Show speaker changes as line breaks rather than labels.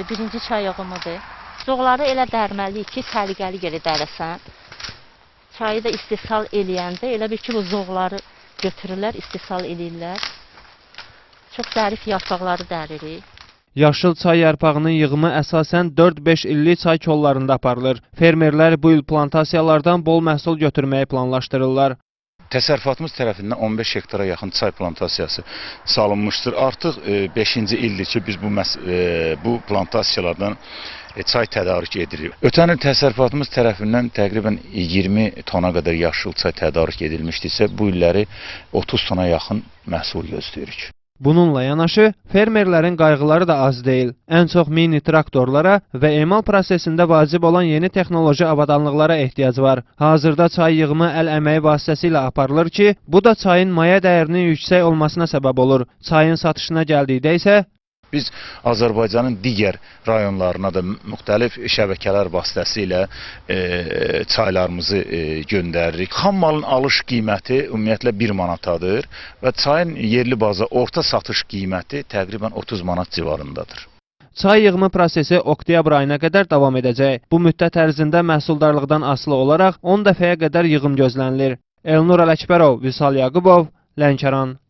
Birinci çay yığımıdır. Zoğları elə dərməliyik ki, səliqəli yerə dərəsən. Çayı da istehsal eləyəndə elə bir ki, bu zoğları götürürlər, istehsal eləyirlər. Çox zərif yarpaqları dəririk.
Yaşıl çay yarpağının yığımı əsasən 4-5 illik çay kollarında aparılır. Fermerlər bu il plantasiyalardan bol məhsul götürməyi planlaşdırırlar.
Təsərrüfatımız tərəfindən 15 hektara yaxın çay plantasiyası salınmışdır. Artıq 5-ci ildir ki, biz bu plantasiyalardan çay tədarük edirik. Ötən il təsərrüfatımız tərəfindən təqribən 20 tona qədər yaşıl çay tədarük edilmişdirsə, bu illəri 30 tona yaxın məhsul gözləyirik.
Bununla yanaşı, fermerlərin qayğıları da az deyil. Ən çox mini traktorlara və emal prosesində vacib olan yeni texnoloji avadanlıqlara ehtiyac var. Hazırda çay yığımı əl əməyi vasitəsilə aparılır ki, bu da çayın maya dəyərinin yüksək olmasına səbəb olur. Çayın satışına gəldikdə isə
biz Azərbaycanın digər rayonlarına da müxtəlif şəbəkələr vasitəsilə çaylarımızı göndəririk. Xam malın alış qiyməti ümumiyyətlə 1 manatadır və çayın yerli baza orta satış qiyməti təqribən 30 manat civarındadır.
Çay yığımı prosesi oktyabr ayına qədər davam edəcək. Bu müddət ərzində məhsuldarlıqdan asılı olaraq 10 dəfəyə qədər yığım gözlənilir. Elnur Ələkbərov, Vüsal Yaqubov, Lənkəran.